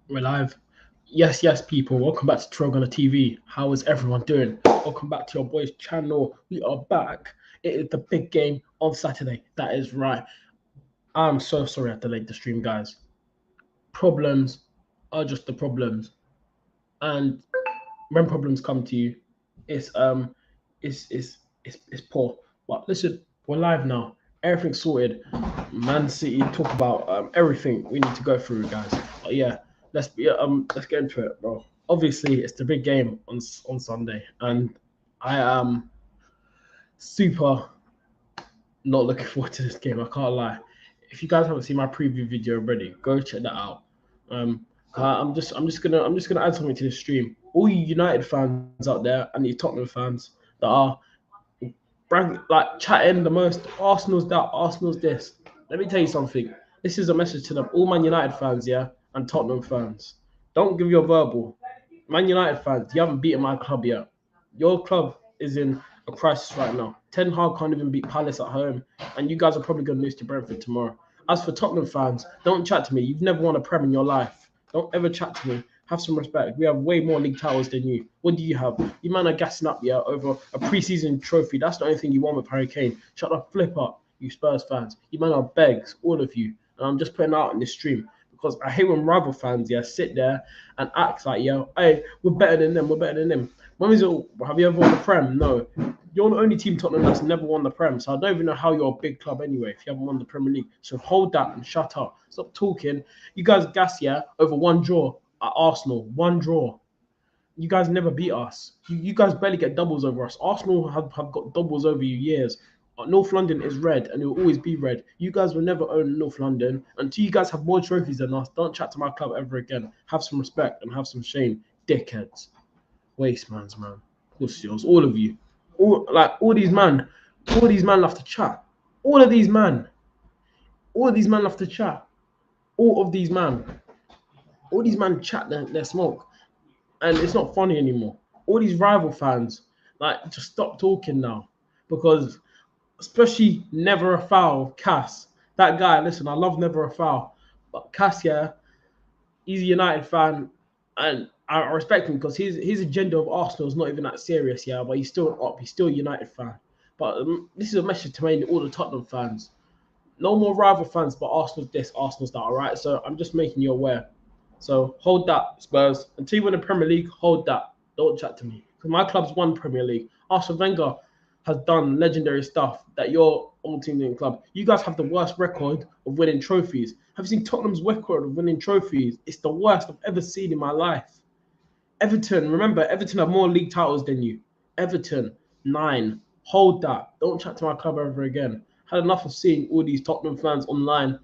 We're live. Yes, yes, people. Welcome back to Trogona TV. How is everyone doing? Welcome back to your boys' channel. We are back. It is the big game on Saturday. That is right. I'm so sorry I delayed the stream, guys. Problems are just the problems, and when problems come to you, it's it's poor. But listen, we're live now. Everything's sorted. Man City talk about everything we need to go through, guys. But yeah, let's get into it, bro. Obviously, it's the big game on Sunday, and I am super not looking forward to this game. I can't lie. If you guys haven't seen my preview video already, go check that out. Um, I'm just gonna add something to the stream. All you United fans out there and you Tottenham fans that are like chatting the most, Arsenal's that, Arsenal's this. Let me tell you something. This is a message to them, all Man United fans, yeah, and Tottenham fans. Don't give your verbal. Man United fans, you haven't beaten my club yet. Your club is in a crisis right now. Ten Hag can't even beat Palace at home, and you guys are probably going to lose to Brentford tomorrow. As for Tottenham fans, don't chat to me. You've never won a Prem in your life. Don't ever chat to me. Have some respect. We have way more league titles than you. What do you have? You man are gassing up, yeah, over a preseason trophy. That's the only thing you want with Harry Kane. Shut the flip up, you Spurs fans. You man are begs, all of you. And I'm just putting out in this stream because I hate when rival fans, yeah, sit there and act like, yeah, hey, we're better than them. We're better than them. When is it? Have you ever won the Prem? No. You're the only team Tottenham that's never won the Prem, so I don't even know how you're a big club anyway if you haven't won the Premier League. So hold that and shut up. Stop talking. You guys gas, yeah, over one draw at Arsenal. One draw. You guys never beat us. You guys barely get doubles over us. Arsenal have got doubles over you years. North London is red and it will always be red. You guys will never own North London until you guys have more trophies than us. Don't chat to my club ever again. Have some respect and have some shame, dickheads. Waste mans, man. Pussies, all of you. All these man love to chat. All of these man. All of these man love to chat. All of these man. All these man chat their smoke. And it's not funny anymore. All these rival fans, like, just stop talking now. Because especially Never a Foul, Cass. That guy, listen, I love Never a Foul. But Cass, yeah, he's a United fan, and I respect him because his agenda of Arsenal is not even that serious, yeah. But he's still an op. He's still a United fan. But this is a message to mainly all the Tottenham fans. No more rival fans, but Arsenal's this, Arsenal's that. All right. So I'm just making you aware. So hold that, Spurs. Until you win the Premier League, hold that. Don't chat to me because my club's won Premier League. Arsene Wenger has done legendary stuff that your old team in club. You guys have the worst record of winning trophies. Have you seen Tottenham's record of winning trophies? It's the worst I've ever seen in my life. Everton, remember, Everton have more league titles than you. Everton, 9. Hold that. Don't chat to my club ever again. Had enough of seeing all these Tottenham fans online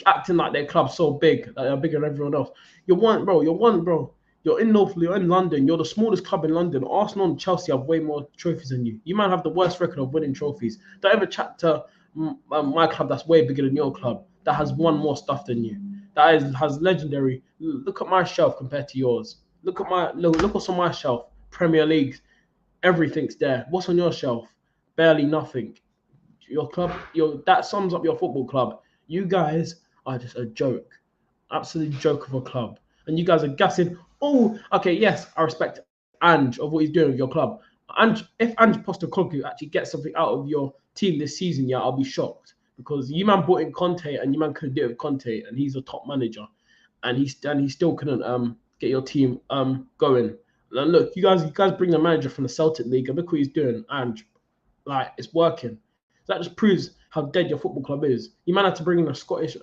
acting like their club's so big, that they're bigger than everyone else. You're one, bro. You're one, bro. You're in London. You're the smallest club in London. Arsenal and Chelsea have way more trophies than you. You might have the worst record of winning trophies. Don't ever chat to my club that's way bigger than your club that has won more stuff than you. Has legendary. Look at my shelf compared to yours. Look what's on my shelf. Premier League, everything's there. What's on your shelf? Barely nothing. Your club, that sums up your football club. You guys are just a joke, absolute joke of a club, and you guys are gassing. Oh, okay, yes, I respect Ange of what he's doing with your club. If Ange Postecoglou actually gets something out of your team this season, yeah, I'll be shocked because you man brought in Conte and you man couldn't do it with Conte, and he's a top manager, and he still couldn't get your team going. And look, you guys bring a manager from the Celtic League, and look what he's doing, and like it's working. So that just proves how dead your football club is. You might have to bring in a Scottish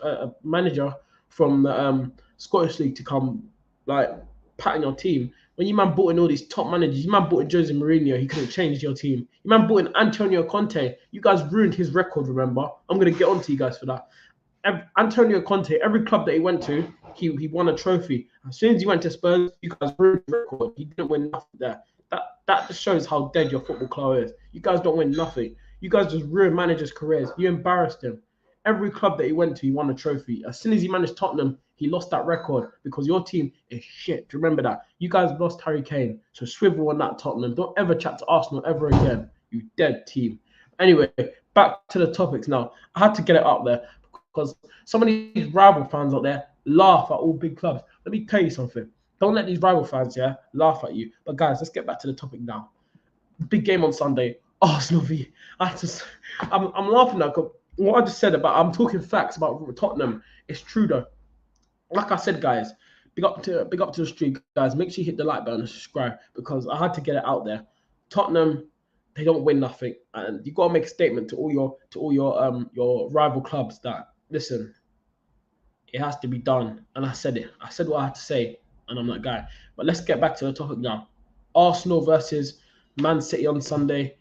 manager from the Scottish League to come like patting your team. When you man brought in all these top managers, you man brought in Jose Mourinho, he could have changed your team. You man brought in Antonio Conte. You guys ruined his record, remember? I'm gonna get on to you guys for that. Antonio Conte, every club that he went to, he won a trophy. As soon as he went to Spurs, you guys ruined his record. He didn't win nothing there. That just shows how dead your football club is. You guys don't win nothing. You guys just ruin managers' careers. You embarrassed him. Every club that he went to, he won a trophy. As soon as he managed Tottenham, he lost that record because your team is shit. Remember that. You guys lost Harry Kane. So swivel on that, Tottenham. Don't ever chat to Arsenal ever again. You dead team. Anyway, back to the topics now. I had to get it up there because some of these rival fans out there laugh at all big clubs. let me tell you something. Don't let these rival fans, laugh at you. But guys, let's get back to the topic now. Big game on Sunday. Arsenal v. I'm laughing now because what I just said about I'm talking facts about Tottenham. It's true though. Like I said, guys, big up to the street, guys. Make sure you hit the like button and subscribe because I had to get it out there. Tottenham, they don't win nothing, and you got to make a statement to all your rival clubs that listen, it has to be done. And I said it. I said what I had to say, and I'm that guy. But let's get back to the topic now. Arsenal versus Man City on Sunday.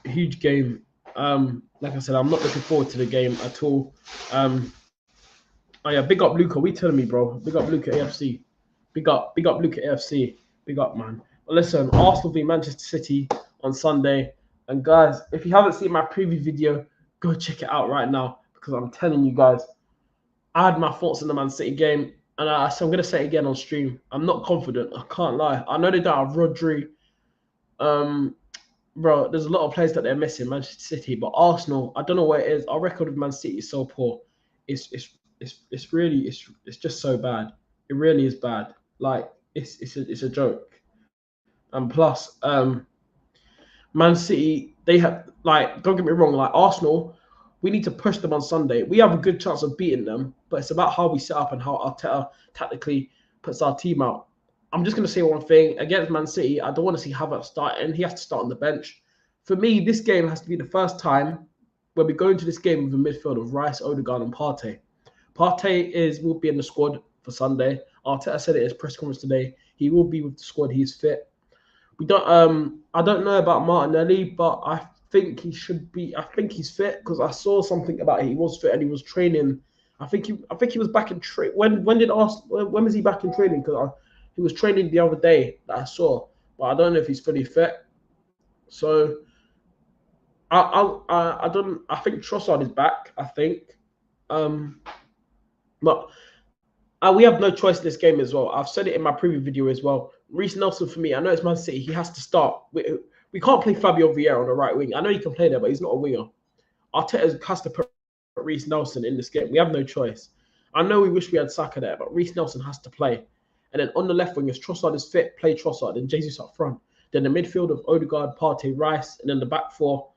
Huge game. Like I said, I'm not looking forward to the game at all. Oh yeah, big up Luca. We telling me, bro. Big up Luca AFC. Big up Luca AFC. Big up, man. But listen, Arsenal v Manchester City on Sunday. And guys, if you haven't seen my preview video, go check it out right now because I'm telling you guys, I had my thoughts on the Man City game, and so I'm gonna say it again on stream. I'm not confident. I can't lie. I know they don't have Rodri. Bro, there's a lot of players that they're missing, Manchester City, but Arsenal, I don't know what it is. Our record with Man City is so poor. It's just so bad. It really is bad. Like it's a joke. And plus, Man City, they have like don't get me wrong, like Arsenal, we need to push them on Sunday. We have a good chance of beating them, but it's about how we set up and how Arteta tactically puts our team out. I'm just going to say one thing. Against Man City, I don't want to see Havertz starting. He has to start on the bench. For me, this game has to be the first time where we go into this game with a midfield of Rice, Odegaard, and Partey. Partey will be in the squad for Sunday. Arteta said it in his press conference today. He will be with the squad. He's fit. I don't know about Martinelli, but I think he should be. I think he's fit because I saw something about it. He was fit and he was training. I think he was back in training. When was he back in training? Because he was training the other day that I saw, but I don't know if he's fully fit. So I don't. I think Trossard is back. I think, but we have no choice in this game as well. I've said it in my preview video as well. Reece Nelson for me. I know it's Man City. He has to start. We can't play Fabio Vieira on the right wing. I know he can play there, but he's not a winger. Arteta has to put Reece Nelson in this game. We have no choice. I know we wish we had Saka there, but Reece Nelson has to play. And then on the left wing, if Trossard is fit, play Trossard and Jesus up front. Then the midfield of Odegaard, Partey, Rice, and then the back four,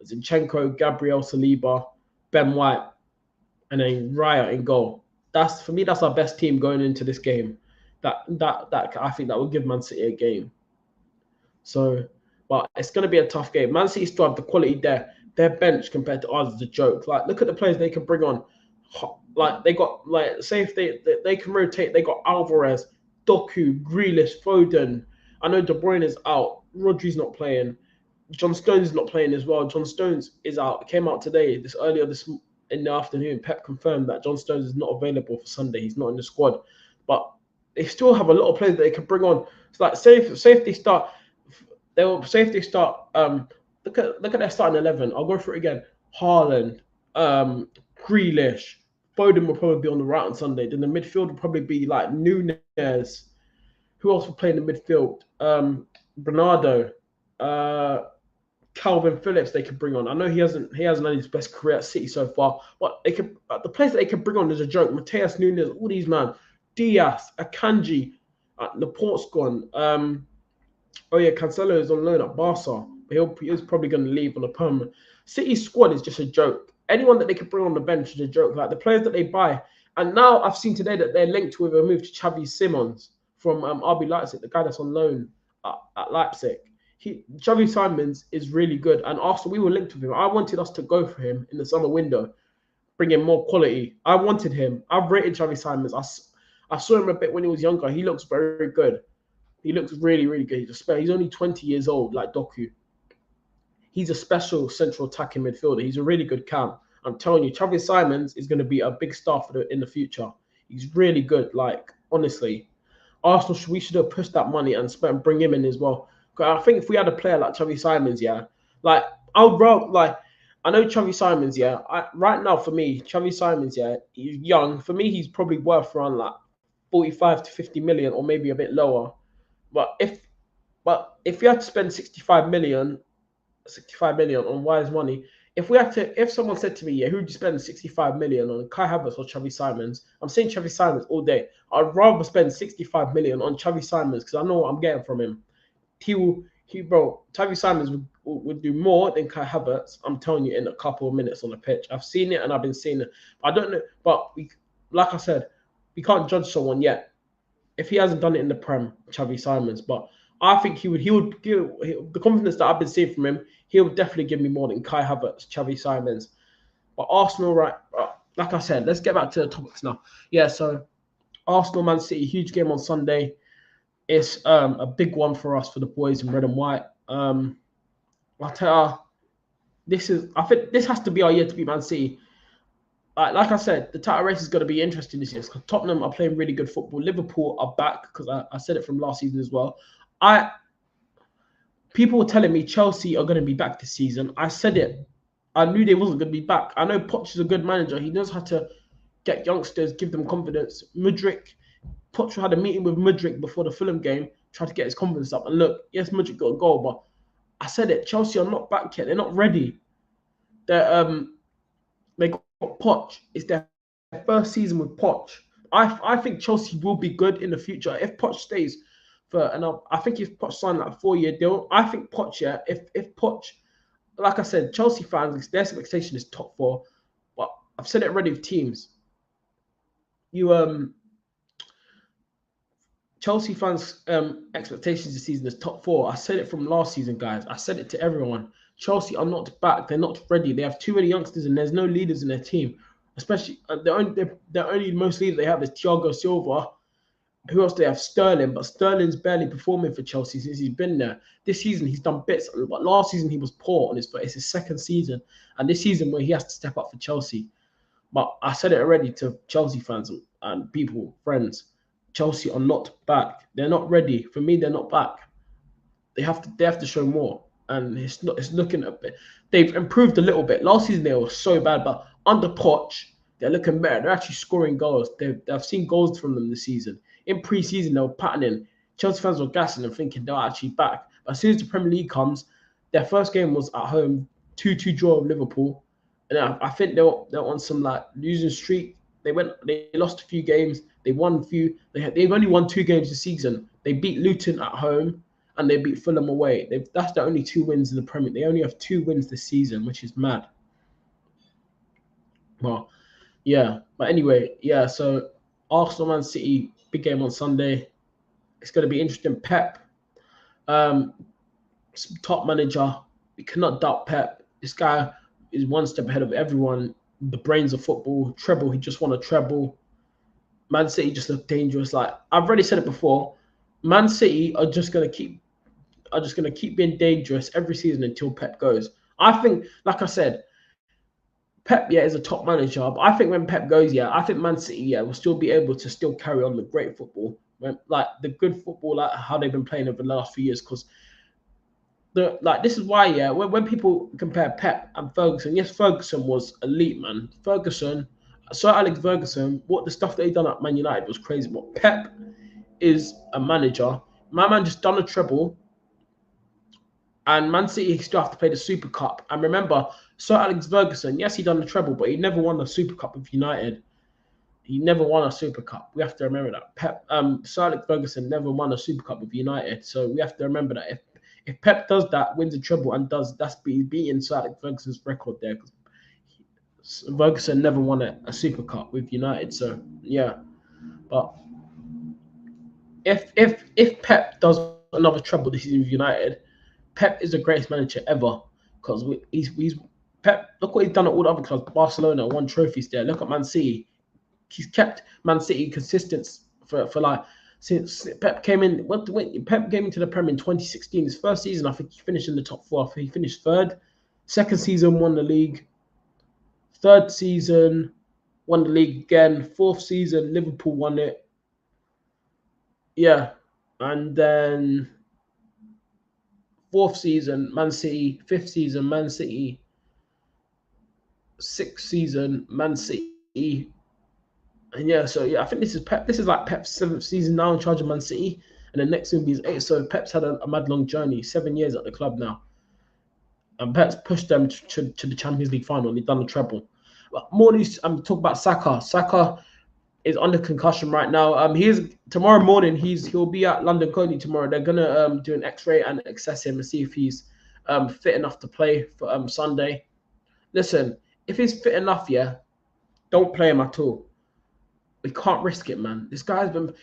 Zinchenko, Gabriel, Saliba, Ben White, and then Raya in goal. For me, that's our best team going into this game. That I think that will give Man City a game. So, but it's going to be a tough game. Man City still have the quality there. Their bench compared to ours is a joke. Like, look at the players they can bring on. Like, they got, like, say if they can rotate, they got Alvarez, Doku, Grealish, Foden. I know De Bruyne is out. Rodri's not playing. John Stones is not playing as well. John Stones is out. It came out today, earlier in the afternoon. Pep confirmed that John Stones is not available for Sunday. He's not in the squad. But they still have a lot of players that they can bring on. It's like, say if they start, look at their starting 11. I'll go through it again. Haaland, Grealish, Foden will probably be on the right on Sunday. Then the midfield will probably be like Nunez. Who else will play in the midfield? Bernardo, Calvin Phillips. They could bring on. I know he hasn't had his best career at City so far, but they could. The players that they can bring on is a joke. Mateus Nunes, all these man, Diaz, Akanji, Laporte's gone. Cancelo is on loan at Barca, but he's probably going to leave on a permanent. City's squad is just a joke. Anyone that they can bring on the bench is a joke. Like the players that they buy. And now I've seen today that they're linked with a move to Xavi Simons from RB Leipzig, the guy that's on loan at Leipzig. Xavi Simons is really good. And Arsenal, we were linked with him. I wanted us to go for him in the summer window, bring in more quality. I wanted him. I've rated Xavi Simons. I saw him a bit when he was younger. He looks very good. He looks really, really good. He's only 20 years old, like Doku. He's a special central attacking midfielder. He's a really good cam. I'm telling you, Xavi Simons is going to be a big star in the future. He's really good. Like, honestly, Arsenal, we should have pushed that money and bring him in as well. I think if we had a player like Xavi Simons, like I would rather, like, I know Xavi Simons, right now for me, Xavi Simons, he's young. For me, he's probably worth around like 45 to 50 million or maybe a bit lower. But if you had to spend 65 million on Wise money, if someone said to me, yeah, who would you spend 65 million on, Kai Havertz or Xavi Simons? I'm saying Xavi Simons all day. I'd rather spend 65 million on Xavi Simons because I know what I'm getting from him. Bro, Xavi Simons would do more than Kai Havertz. I'm telling you, in a couple of minutes on the pitch. I've seen it and I've been seeing it. I don't know, but like I said, we can't judge someone yet if he hasn't done it in the Prem, Xavi Simons. But I think he would give the confidence that I've been seeing from him. He would definitely give me more than Kai Havertz, Xavi Simons. But Arsenal, right? Like I said, let's get back to the topics now. Yeah, so Arsenal, Man City, huge game on Sunday. It's a big one for us, for the boys in red and white. I'll tell you, I think this has to be our year to beat Man City. Like I said, the title race is going to be interesting this year because Tottenham are playing really good football. Liverpool are back because I said it from last season as well. People were telling me Chelsea are going to be back this season. I said it. I knew they wasn't going to be back. I know Poch is a good manager. He knows how to get youngsters, give them confidence. Poch had a meeting with Mudryk before the Fulham game, tried to get his confidence up. And look, yes, Mudryk got a goal, but I said it. Chelsea are not back yet. They're not ready. They got Poch. It's their first season with Poch. I think Chelsea will be good in the future if Poch stays I think if Poch signed that 4-year deal, I think Poch, yeah, if Poch, like I said, Chelsea fans, their expectation is top 4. But I've said it already with teams. Chelsea fans' expectations this season is top 4. I said it from last season, guys. I said it to everyone. Chelsea are not back. They're not ready. They have too many youngsters and there's no leaders in their team. Especially, the only most leaders they have is Thiago Silva. Who else do they have? Sterling. But Sterling's barely performing for Chelsea since he's been there. This season, he's done bits. But last season, he was poor on his foot. It's his second season. And this season, where he has to step up for Chelsea. But I said it already to Chelsea fans and people, friends. Chelsea are not back. They're not ready. For me, they're not back. They have to show more. And it's looking a bit. They've improved a little bit. Last season they were so bad, but under Poch, they're looking better. They're actually scoring goals. I've seen goals from them this season. In pre-season, they were patterning. Chelsea fans were gassing and thinking they're actually back. But as soon as the Premier League comes, their first game was at home, 2-2 draw with Liverpool. And I think they're on some like losing streak. They lost a few games. They won a few. They've only won 2 games this season. They beat Luton at home and they beat Fulham away. That's their only 2 wins in the Premier. They only have 2 wins this season, which is mad. Well, yeah. But anyway, yeah. So Arsenal, Man City, big game on Sunday. It's going to be interesting. Pep, top manager. We cannot doubt Pep. This guy is one step ahead of everyone. The brains of football. Treble. He just won a treble. Man City just look dangerous. Like I've already said it before. Man City are just gonna keep being dangerous every season until Pep goes. I think, like I said, Pep, yeah, is a top manager, but I think when Pep goes, yeah, I think Man City, yeah, will still be able to still carry on the great football, like the good football, like how they've been playing over the last few years. Because this is why, yeah, when people compare Pep and Ferguson, yes, Ferguson was elite, man. Sir Alex Ferguson, what the stuff that he done at Man United was crazy. But Pep is a manager. My man just done a treble. And Man City still have to play the Super Cup. And remember, Sir Alex Ferguson, yes, he done the treble, but he never won the Super Cup with United. He never won a Super Cup. We have to remember that. Sir Alex Ferguson never won a Super Cup with United. So we have to remember that if Pep does that, wins a treble and that's beating Sir Alex Ferguson's record there. Ferguson never won a Super Cup with United. So yeah. But if Pep does another treble this season with United, Pep is the greatest manager ever because he's Pep. Look what he's done at all the other clubs. Barcelona won trophies there. Look at Man City. He's kept Man City consistent for like since Pep came in. When Pep came into the Premier in 2016, his first season, I think he finished in the top 4. He finished 3rd. Second season, won the league. 3rd season, won the league again. 4th season, Liverpool won it. Yeah, and then 4th season, Man City. 5th season, Man City. 6th season, Man City. And yeah, so yeah, I think this is Pep. This is like Pep's 7th season now in charge of Man City, and the next will be his 8th. So Pep's had a mad long journey, 7 years at the club now. and Pep's pushed them to the Champions League final. And they've done the treble. But more news. Talk about Saka. Saka is under concussion right now. He is tomorrow morning. He'll be at London Colney tomorrow. They're gonna do an X-ray and assess him and see if he's fit enough to play for Sunday. Listen, if he's fit enough, yeah, don't play him at all. We can't risk it, man. This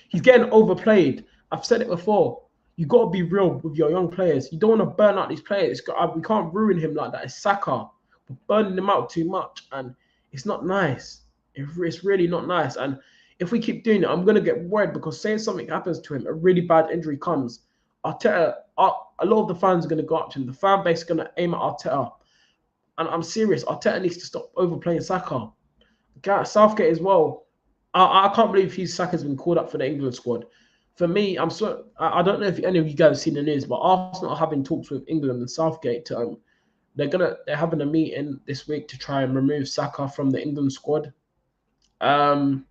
he's getting overplayed. I've said it before. You got to be real with your young players. You don't want to burn out these players. We can't ruin him like that. It's Saka. We're burning him out too much, and it's not nice. It's really not nice. And if we keep doing it, I'm gonna get worried because say something happens to him, a really bad injury comes. Arteta, a lot of the fans are gonna go up to him. The fan base is gonna aim at Arteta, and I'm serious. Arteta needs to stop overplaying Saka. Southgate as well. I can't believe Saka's been called up for the England squad. For me, I don't know if any of you guys have seen the news, but Arsenal are having talks with England and Southgate to they're having a meeting this week to try and remove Saka from the England squad. To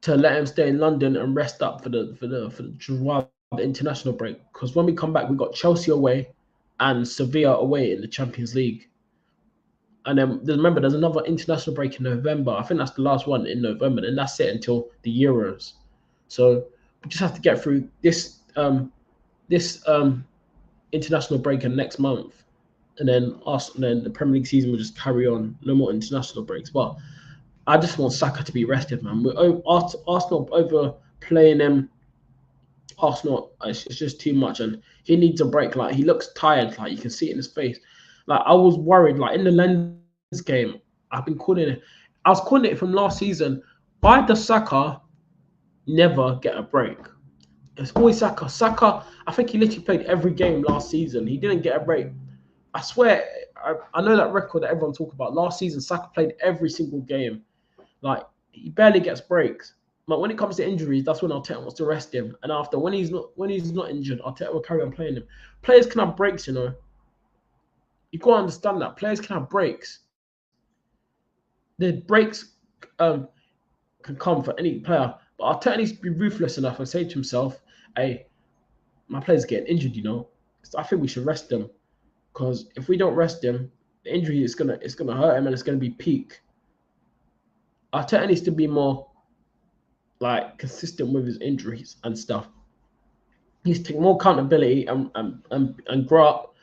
let him stay in London and rest up for the international break. Because when we come back, we've got Chelsea away and Sevilla away in the Champions League. And then remember, there's another international break in November. I think that's the last one in November, and that's it until the Euros. So we just have to get through this international break in next month, and then the Premier League season will just carry on. No more international breaks. But I just want Saka to be rested, man. Arsenal overplaying him. Arsenal, it's just too much, and he needs a break. Like he looks tired, like you can see it in his face. Like I was worried, like in the Lens game, I was calling it from last season. Why does Saka never get a break? It's always Saka. Saka, I think he literally played every game last season. He didn't get a break. I swear, I know that record that everyone talk about. Last season, Saka played every single game. Like he barely gets breaks. But when it comes to injuries, that's when Arteta wants to rest him. And after, when he's not injured, Arteta will carry on playing him. Players can have breaks, you know. You got to understand that players can have breaks. The breaks can come for any player, but Arteta needs to be ruthless enough and say to himself, "Hey, my player's getting injured. You know, so I think we should rest them because if we don't rest him, the injury is gonna hurt him and it's gonna be peak." Arteta needs to be more like consistent with his injuries and stuff. He needs to take more accountability and grow up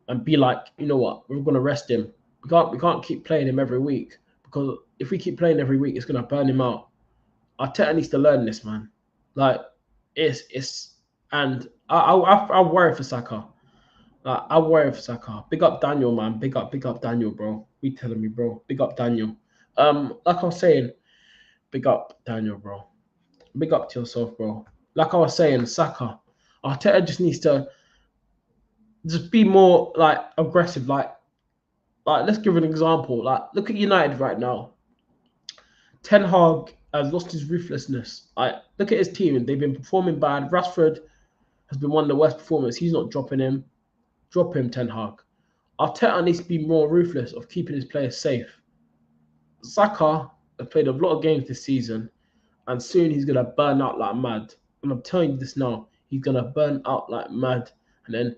and be like, you know what, we're gonna rest him. We can't keep playing him every week because if we keep playing every week, it's gonna burn him out. Arteta needs to learn this, man. Like and I worry for Saka. Like I worry for Saka. Big up Daniel, man. Big up Daniel, bro. We telling me, bro. Big up Daniel. Like I was saying, big up Daniel, bro. Big up to yourself, bro. Like I was saying, Saka. Arteta just needs to just be more like aggressive. Like let's give an example. Like look at United right now. Ten Hag has lost his ruthlessness. Look at his team, and they've been performing bad. Rashford has been one of the worst performers. He's not dropping him. Drop him, Ten Hag. Arteta needs to be more ruthless of keeping his players safe. Saka has played a lot of games this season, and soon he's gonna burn out like mad. And I'm telling you this now, he's gonna burn out like mad. And then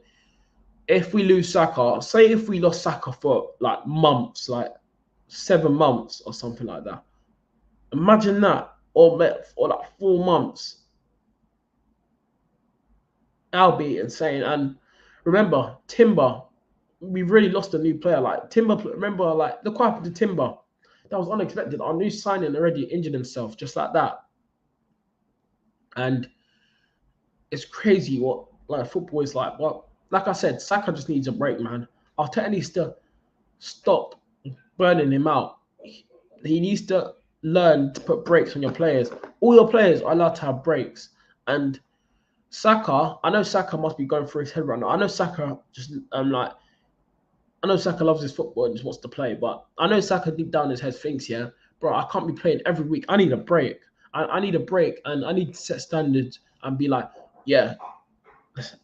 if we lose Saka, say if we lost Saka for like months, like 7 months or something like that. Imagine that, or like 4 months. That'll be insane. And remember, Timber, we really lost a new player. Like Timber, remember, like look what happened to Timber. That was unexpected. Our new signing already injured himself just like that. And it's crazy what like football is like. But like I said, Saka just needs a break, man. Arteta needs to stop burning him out. He needs to learn to put breaks on your players. All your players are allowed to have breaks. And Saka, I know Saka must be going through his head right now. I know Saka I know Saka loves his football and just wants to play, but I know Saka deep down in his head thinks, yeah, bro, I can't be playing every week. I need a break. I need a break, and I need to set standards and be like, yeah,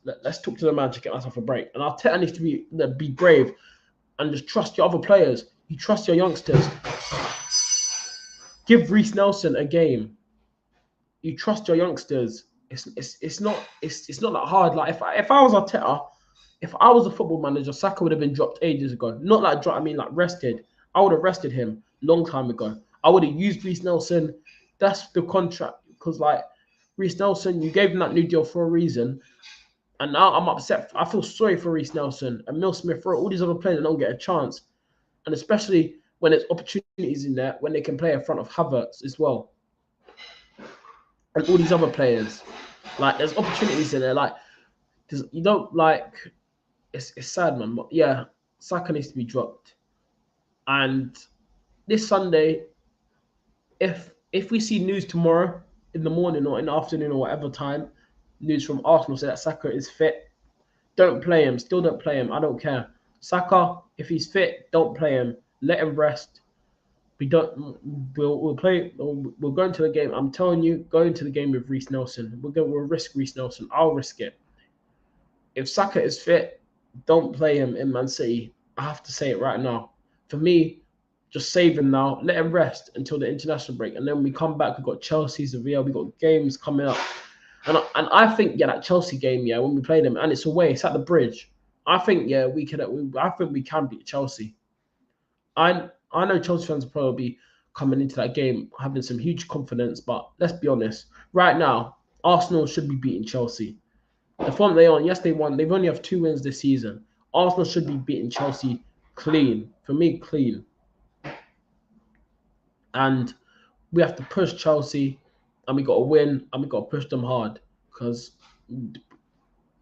let's talk to the man to get myself a break. And Arteta needs to be brave and just trust your other players. You trust your youngsters. Give Reece Nelson a game. You trust your youngsters. It's not that hard. Like if I was Arteta, If I was a football manager, Saka would have been dropped ages ago. Not like drop, I mean like rested. I would have rested him long time ago. I would have used Reece Nelson. That's the contract because like Reece Nelson, you gave him that new deal for a reason, and now I'm upset. I feel sorry for Reece Nelson and Mill Smith Rowe, all these other players that don't get a chance, and especially when there's opportunities in there when they can play in front of Havertz as well, and all these other players. Like there's opportunities in there. Like you don't like. It's sad, man. But yeah, Saka needs to be dropped. And this Sunday, if we see news tomorrow in the morning or in the afternoon or whatever time, news from Arsenal say that Saka is fit, don't play him. Still don't play him. I don't care. Saka, if he's fit, don't play him. Let him rest. We don't. We'll play. We'll go into the game. I'm telling you, go into the game with Reece Nelson. We'll risk Reece Nelson. I'll risk it. If Saka is fit, don't play him in Man City. I have to say it right now. For me, just save him now. Let him rest until the international break, and then we come back. We've got Chelsea, Sevilla. We've got games coming up, and I think that Chelsea game, when we play them, and it's away, it's at the Bridge. I think we can. I think we can beat Chelsea. I know Chelsea fans will probably be coming into that game having some huge confidence, but let's be honest. Right now, Arsenal should be beating Chelsea. The form they on, yes, they won. They've only have 2 wins this season. Arsenal should be beating Chelsea clean. For me, clean. And we have to push Chelsea, and we got to win, and we got to push them hard because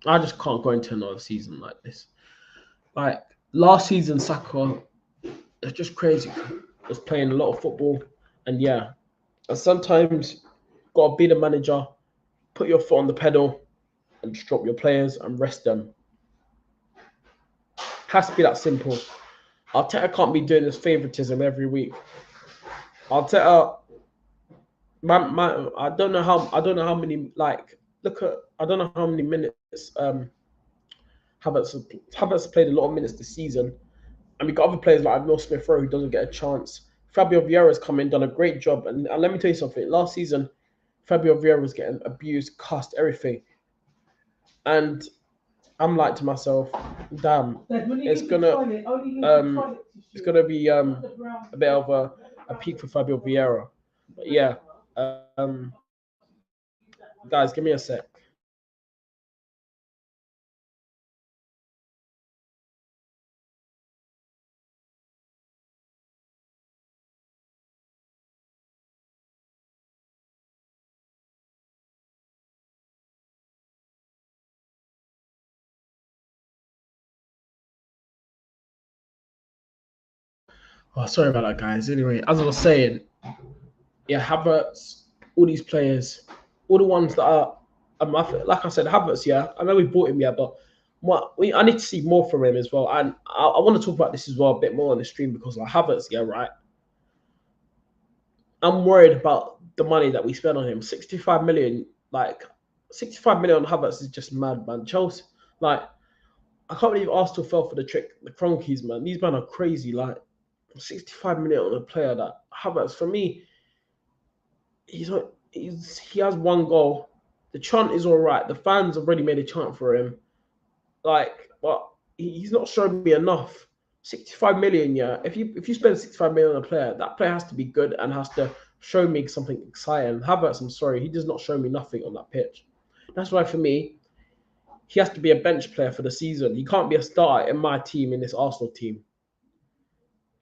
I just can't go into another season like this. Like last season, Saka, it's just crazy. Was playing a lot of football, and and sometimes gotta be the manager, put your foot on the pedal, and just drop your players and rest them. Has to be that simple. Arteta can't be doing this favoritism every week. Arteta, I don't know how many I don't know how many minutes Havertz played a lot of minutes this season, and we got other players like Mill Smith Rowe who doesn't get a chance. Fabio Vieira's come in, done a great job, and let me tell you something. Last season, Fabio Vieira was getting abused, cussed, everything, and I'm like to myself, damn, it's gonna be a bit of a peak for Fabio Vieira. But guys, give me a sec. Oh, sorry about that, guys. Anyway, as I was saying, Havertz, all these players, all the ones that are, like I said, Havertz, I know we bought him, but I need to see more from him as well. And I want to talk about this as well a bit more on the stream because like Havertz, right? I'm worried about the money that we spent on him. 65 million, like 65 million on Havertz is just mad, man. Chelsea, like, I can't believe Arsenal fell for the trick. The Cronkies, man. These men are crazy. Like, 65 million on a player that Havertz, for me, he has 1 goal. The chant is all right. The fans have already made a chant for him. Like, but he's not showing me enough. 65 million, If you spend 65 million on a player, that player has to be good and has to show me something exciting. Havertz, I'm sorry, he does not show me nothing on that pitch. That's why for me, he has to be a bench player for the season. He can't be a starter in my team, in this Arsenal team.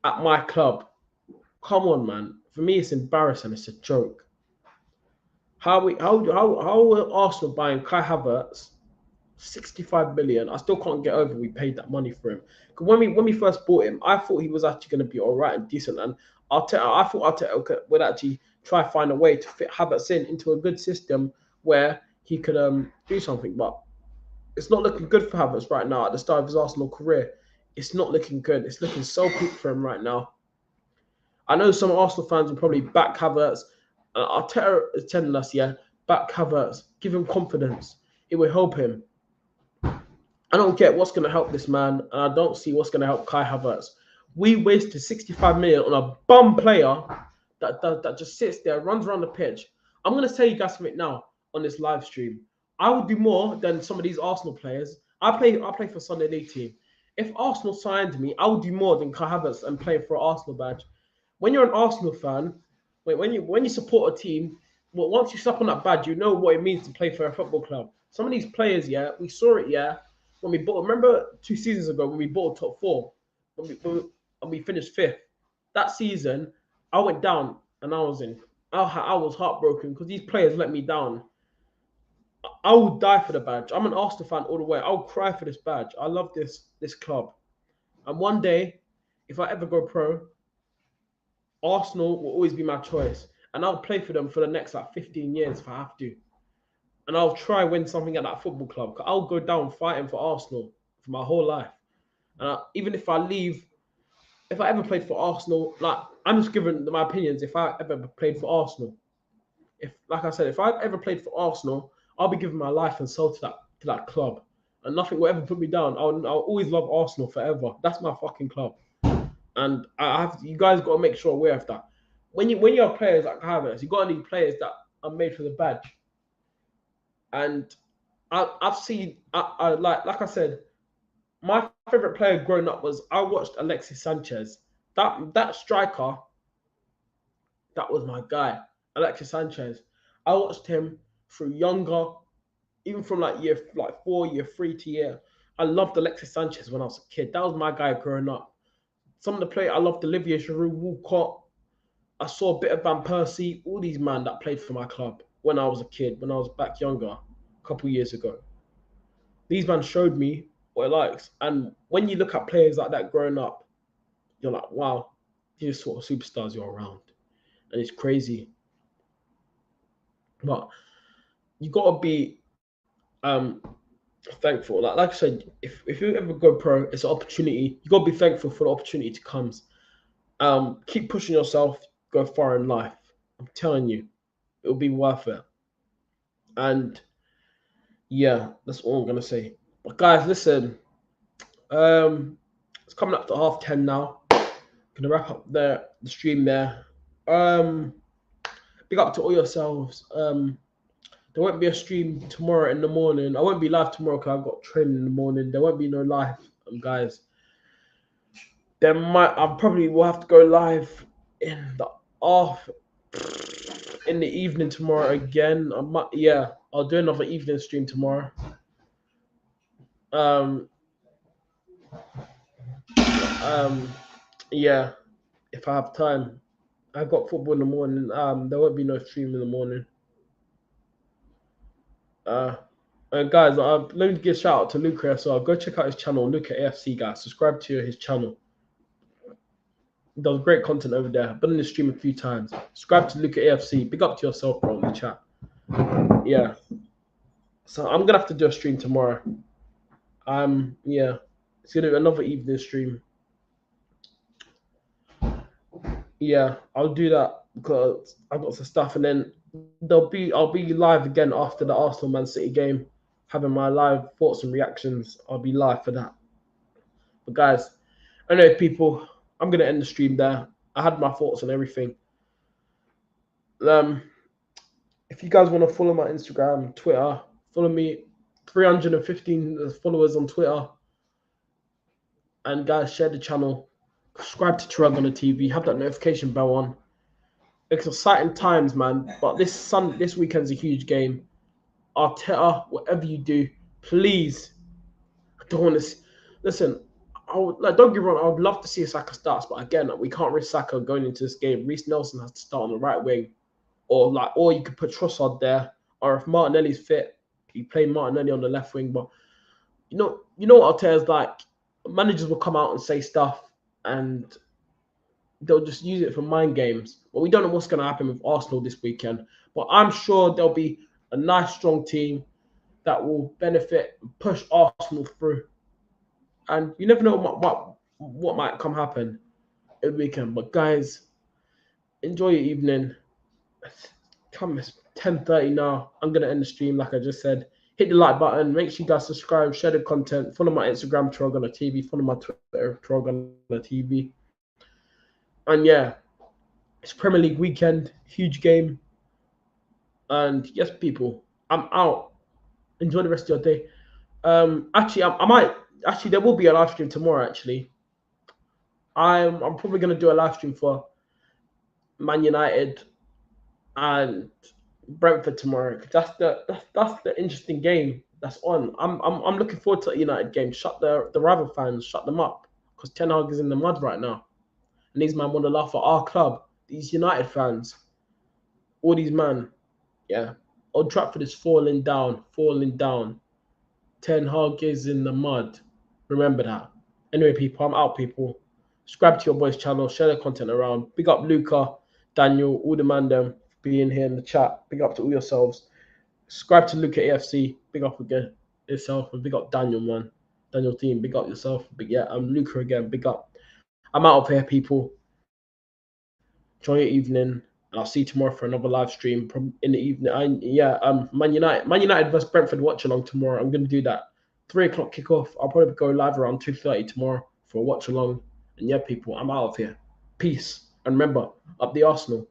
At my club. Come on, man. For me, it's embarrassing. It's a joke. How are Arsenal buying Kai Havertz 65 million? I still can't get over we paid that money for him. Because when we first bought him, I thought he was actually going to be all right and decent. And I thought Arteta would actually try to find a way to fit Havertz into a good system where he could do something. But it's not looking good for Havertz right now at the start of his Arsenal career. It's not looking good. It's looking so peak for him right now. I know some Arsenal fans will probably back Havertz. Arteta is telling us, back Havertz, give him confidence. It will help him. I don't get what's going to help this man, and I don't see what's going to help Kai Havertz. We wasted 65 million on a bum player that just sits there, runs around the pitch. I'm going to tell you guys something now on this live stream. I would do more than some of these Arsenal players. I play for Sunday League team. If Arsenal signed me, I would do more than Kai Havertz and play for an Arsenal badge. When you're an Arsenal fan, when you support a team, well, once you step on that badge, you know what it means to play for a football club. Some of these players, yeah, we saw it, yeah, when we bought. Remember 2 seasons ago when we bought top four, when we finished fifth. That season, I went down and I was heartbroken because these players let me down. I will die for the badge. I'm an Arsenal fan all the way. I'll cry for this badge. I love this club. And one day, if I ever go pro, Arsenal will always be my choice. And I'll play for them for the next like 15 years if I have to. And I'll try win something at that football club. I'll go down fighting for Arsenal for my whole life. And even if I leave, if I ever played for Arsenal, like I'm just giving my opinions. If I ever played for Arsenal, like I said, if I've ever played for Arsenal, I'll be giving my life and soul to that club, and nothing will ever put me down. I'll always love Arsenal forever. That's my fucking club, and you guys got to make sure aware of that. When you have players like Havertz, you got to need players that are made for the badge. And I've seen like I said, my favorite player growing up was I watched Alexis Sanchez. That striker, that was my guy, Alexis Sanchez. I watched him through younger, even from like year 4, year 3 to year. I loved Alexis Sanchez when I was a kid. That was my guy growing up. Some of the players I loved, Olivier Giroud, Walcott. I saw a bit of Van Persie. All these men that played for my club when I was a kid, when I was back younger, a couple of years ago. These men showed me what it likes. And when you look at players like that growing up, you're like, wow, these sort of superstars you're around. And it's crazy. But you gotta be thankful. Like I said, if you ever go pro, it's an opportunity. You gotta be thankful for the opportunity to comes. Keep pushing yourself, go far in life. I'm telling you, it'll be worth it. And yeah, that's all I'm gonna say. But guys, listen, it's coming up to 10:30 now. Gonna wrap up the stream there. Big up to all yourselves. There won't be a stream tomorrow in the morning. I won't be live tomorrow because I've got training in the morning. There won't be no live, guys. I probably will have to go live in the evening tomorrow again. I'll do another evening stream tomorrow. Yeah, if I have time. I've got football in the morning. There won't be no stream in the morning. Guys, let me give a shout out to Luca. So go check out his channel, Luca AFC, guys. Subscribe to his channel. He does great content over there. I've been in the stream a few times. Subscribe to Luca AFC. Big up to yourself, bro, in the chat. Yeah. So I'm gonna have to do a stream tomorrow. Yeah. It's gonna be another evening stream. Yeah, I'll do that because I've got some stuff, and then I'll be live again after the Arsenal Man City game, having my live thoughts and reactions. I'll be live for that. But guys, anyway, people, I'm gonna end the stream there. I had my thoughts on everything. If you guys want to follow my Instagram, Twitter, follow me. 315 followers on Twitter. And guys, share the channel. Subscribe to Tarragona TV. Have that notification bell on. It's exciting times, man. But this weekend's a huge game. Arteta, whatever you do, please. I don't want to listen. Don't get me wrong. I would love to see Saka starts, but again, we can't risk Saka going into this game. Reece Nelson has to start on the right wing, or you could put Trossard there, or if Martinelli's fit, you play Martinelli on the left wing. But you know what Arteta's like. Managers will come out and say stuff, and they'll just use it for mind games. But we don't know what's going to happen with Arsenal this weekend. But I'm sure there'll be a nice, strong team that will benefit and push Arsenal through. And you never know what might happen in the weekend. But guys, enjoy your evening. It's 10:30 now. I'm going to end the stream like I just said. Hit the like button. Make sure you guys subscribe, share the content. Follow my Instagram, Tarragona TV. Follow my Twitter, Tarragona TV. And yeah, it's Premier League weekend. Huge game. And yes, people, I'm out. Enjoy the rest of your day. Actually, I might. Actually, there will be a live stream tomorrow. Actually, I'm probably gonna do a live stream for Man United and Brentford tomorrow. That's the interesting game that's on. I'm looking forward to a United game. Shut the rival fans, shut them up, because Ten Hag is in the mud right now, and these man want to laugh at our club. These United fans, all these man, yeah. Old Trafford is falling down, falling down. Ten Hag is in the mud. Remember that. Anyway, people, I'm out, people. Subscribe to your boys' channel, share the content around. Big up Luca, Daniel, all the man them being here in the chat. Big up to all yourselves. Subscribe to Luca AFC. Big up again yourself, and big up Daniel, man. Daniel team, big up yourself. Big yeah, I'm Luca again. Big up. I'm out of here, people. Enjoy your evening. I'll see you tomorrow for another live stream in the evening. Man United versus Brentford watch along tomorrow. I'm gonna do that. 3 o'clock kickoff. I'll probably go live around 2:30 tomorrow for a watch along. And yeah, people, I'm out of here. Peace. And remember, up the Arsenal.